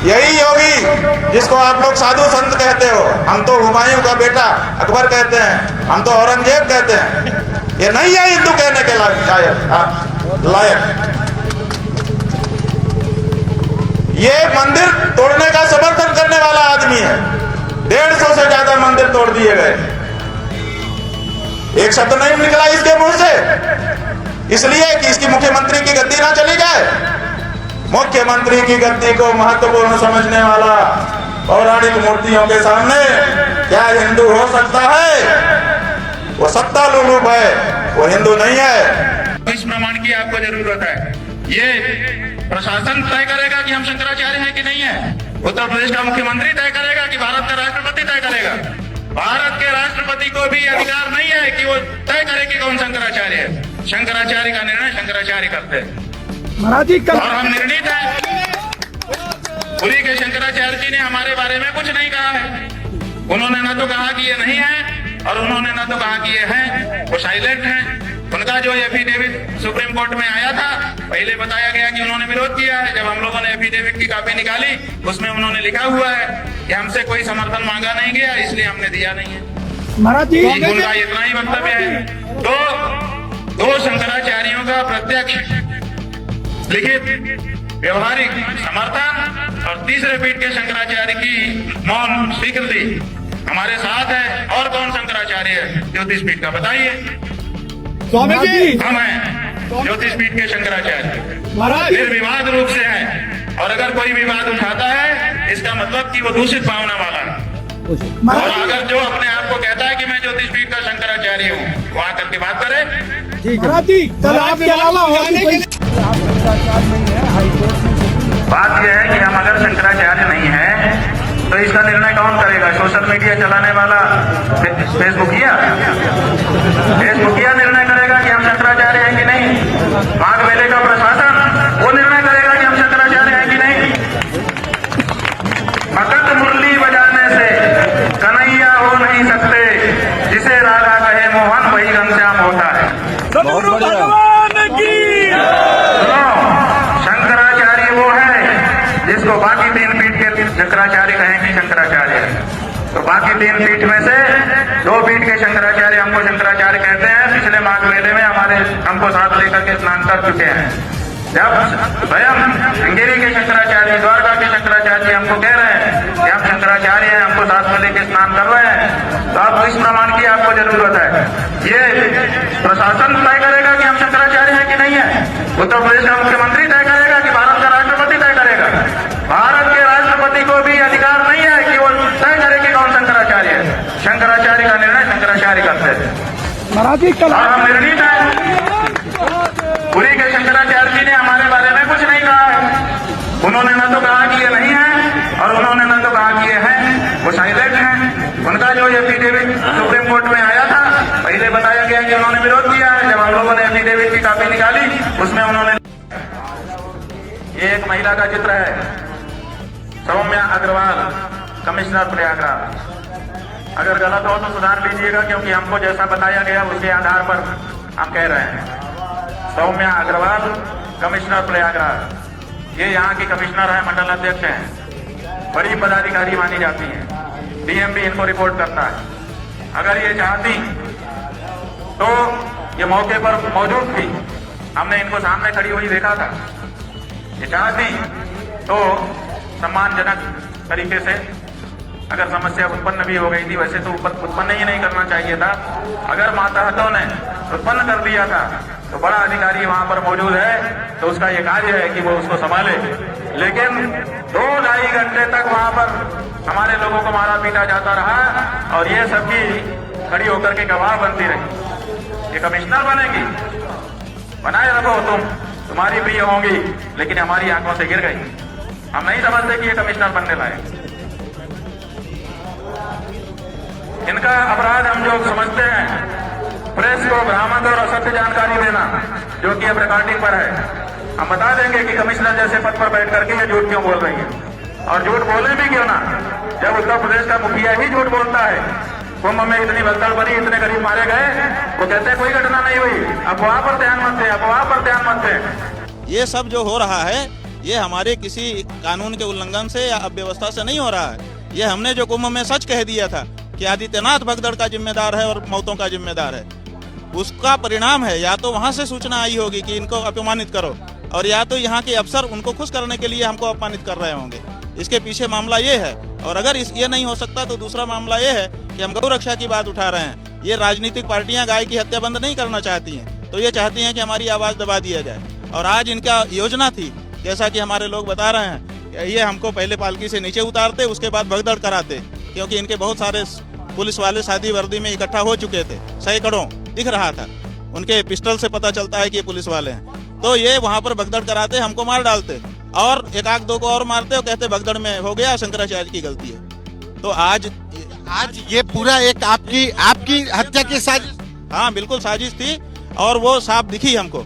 यही योगी जिसको आप लोग साधु संत कहते हो, हम तो हुमायूं का बेटा अकबर कहते हैं, हम तो औरंगजेब कहते हैं, ये नहीं है हिंदू कहने के लायक। ये मंदिर तोड़ने का समर्थन करने वाला आदमी है। 150 से ज्यादा मंदिर तोड़ दिए गए, एक शब्द नहीं निकला इसके मुंह से, इसलिए कि इसकी मुख्यमंत्री की गद्दी ना चली जाए। मुख्यमंत्री की गद्दी को महत्वपूर्ण समझने वाला पौराणिक मूर्तियों के सामने क्या हिंदू हो सकता है? वो सत्ता लुलूप है, वो हिंदू नहीं है। इस प्रमाण की आपको जरूरत है। ये प्रशासन तय करेगा कि हम शंकराचार्य हैं कि नहीं है। उत्तर प्रदेश का मुख्यमंत्री तय करेगा कि भारत का राष्ट्रपति तय करेगा। भारत के राष्ट्रपति को भी अधिकार नहीं है कि वो तय करे कि कौन शंकराचार्य है। शंकराचार्य का निर्णय शंकराचार्य करते हैं और हम निर्णित हैं। पुरी के शंकराचार्य जी ने हमारे बारे में कुछ नहीं कहा है। उन्होंने न तो कहा कि ये नहीं है और उन्होंने न तो कहा कि ये है, वो साइलेंट हैं। उनका जो एफिडेविट सुप्रीम कोर्ट में आया था, पहले बताया गया कि उन्होंने विरोध किया है। जब हम लोगों ने एफिडेविट की कॉपी निकाली, उसमें उन्होंने लिखा हुआ है कि हमसे कोई समर्थन मांगा नहीं गया, इसलिए हमने दिया नहीं है। महाराज जी उनका इतना ही वक्तव्य है। तो दो शंकराचार्यों का प्रत्यक्ष लिखित व्यवहारिक समर्थन और तीसरे पीठ के शंकराचार्य की मौन स्वीकृति हमारे साथ है। और कौन शंकराचार्य है ज्योतिष पीठ का, बताइए। स्वामी जी हम हैं ज्योतिष पीठ के शंकराचार्य, महाराज निर्विवाद रूप से है। और अगर कोई विवाद उठाता है, इसका मतलब कि वो दूषित भावना वाला है। और अगर जो अपने आप को कहता है कि मैं ज्योतिष पीठ का शंकराचार्य हूँ, वो आकर के बात करे। महाराज जी कल आपके अलावा बात यह है कि हम अगर शंकराचार्य नहीं है तो इसका निर्णय कौन करेगा? सोशल मीडिया चलाने वाला फेसबुकिया निर्णय करेगा कि हम शंकराचार्य हैं कि नहीं। माघ मेले का प्रशासन वो निर्णय करेगा कि हम शंकराचार्य हैं कि नहीं। मकत मुरली बजाने से कन्हैया हो नहीं सकते, जिसे राधा कहे मोहन वही घनश्याम होता है। भगवान की शंकराचार्य वो है जिसको बाकी तीन पीठ के शंकराचार्य कहेंगे शंकराचार्य है। तो बाकी तीन पीठ में से दो पीठ के शंकराचार्य हमको शंकराचार्य कहते हैं। पिछले माघ मेले में हमको साथ लेकर के स्नान कर चुके हैं। जब स्वयं श्रृंगेरी के शंकराचार्य, द्वारका के शंकराचार्य हमको कह रहे हैं कि हम शंकराचार्य हैं, हमको साथ में लेके स्नान कर रहे हैं, तो आपको इस प्रमाण की आपको जरूरत है। ये प्रशासन तय करेगा कि हम शंकराचार्य हैं कि नहीं है। उत्तर प्रदेश का मुख्यमंत्री तय करेगा कि भारत का राष्ट्रपति तय करेगा। भारत के राष्ट्रपति को भी अधिकार नहीं है कि वो तय करे कि कौन शंकराचार्य है। शंकराचार्य का निर्णय शंकराचार्य करते हैं। महाराज जी कल और हम निर्णित हैं। पुरी के शंकराचार्य जी ने हमारे बारे में कुछ नहीं कहा है। उन्होंने न तो कहा कि ये नहीं है और उन्होंने न तो कहा कि ये है, वो साइलेंट हैं। उनका जो एफिडेविट सुप्रीम कोर्ट में आया था, पहले बताया गया कि उन्होंने विरोध किया है। जब हम लोगों ने एफिडेविट की कॉपी निकाली, उसमें उन्होंने, ये एक महिला का चित्र है, सौम्या अग्रवाल, कमिश्नर प्रयागराज। अगर गलत हो तो सुधार लीजिएगा, क्योंकि हमको जैसा बताया गया उसके आधार पर हम कह रहे हैं। सौम्या अग्रवाल, कमिश्नर प्रयागराज। ये यहाँ की कमिश्नर है, मंडल अध्यक्ष हैं, बड़ी पदाधिकारी मानी जाती हैं। डीएम भी इनको रिपोर्ट करता है। अगर ये चाहती तो ये मौके पर मौजूद थी, हमने इनको सामने खड़ी हुई देखा था। ये चाहती तो सम्मानजनक तरीके से, अगर समस्या उत्पन्न भी हो गई थी, वैसे तो उत्पन्न ही नहीं करना चाहिए था। अगर मातहतों ने उत्पन्न कर दिया था तो बड़ा अधिकारी वहां पर मौजूद है, तो उसका ये कार्य है कि वो उसको संभाले। लेकिन 2-2.5 घंटे तक वहां पर हमारे लोगों को मारा पीटा जाता रहा और ये सबकी खड़ी होकर के गवाह बनती रही। ये कमिश्नर बनेगी, बनाए रखो तुम्हारी प्रिय होंगी, लेकिन हमारी आंखों से गिर गई। हम नहीं समझते कि ये कमिश्नर बनने लायक। इनका अपराध हम जो समझते हैं, प्रेस को भ्रामक और असत्य जानकारी देना, जो कि अब रिकॉर्डिंग पर है। हम बता देंगे कि कमिश्नर जैसे पद पर बैठ करके ये झूठ क्यों बोल रही है। और झूठ बोले भी क्यों ना, जब उत्तर प्रदेश का मुखिया ही झूठ बोलता है। कुंभ में इतनी भगदड़ बनी, इतने गरीब मारे गए, वो कहते हैं कोई घटना नहीं हुई। अफवाह पर ध्यान मत दें, अफवाह पर ध्यान मत दें। ये सब जो हो रहा है, ये हमारे किसी कानून के उल्लंघन से या अव्यवस्था से नहीं हो रहा है। ये हमने जो कुंभ में सच कह दिया था कि आदित्यनाथ भगदड़ का जिम्मेदार है और मौतों का जिम्मेदार है, उसका परिणाम है या तो वहां से सूचना आई होगी कि इनको अपमानित करो, और या तो यहाँ के अफसर उनको खुश करने के लिए हमको अपमानित कर रहे होंगे। इसके पीछे मामला ये है। और अगर ये नहीं हो सकता तो दूसरा मामला ये है कि हम गौ रक्षा की बात उठा रहे हैं। ये राजनीतिक पार्टियां गाय की हत्या बंद नहीं करना चाहती हैं, तो ये चाहती हैं कि हमारी आवाज दबा दिया जाए। और आज इनका योजना थी, जैसा कि हमारे लोग बता रहे हैं, ये हमको पहले पालकी से नीचे उतारते, उसके बाद भगदड़ कराते, क्योंकि इनके बहुत सारे पुलिस वाले सादी वर्दी में इकट्ठा हो चुके थे, सैकड़ों दिख रहा था, उनके पिस्टल से पता चलता है कि ये पुलिस वाले हैं। तो ये वहां पर भगदड़ कराते, हमको मार डालते और एक आध दो को और मारते और कहते भगदड़ में हो गया, शंकराचार्य की गलती है। तो आज ये पूरा एक आपकी हत्या की साजिश। हाँ बिल्कुल साजिश थी और वो साफ दिखी हमको।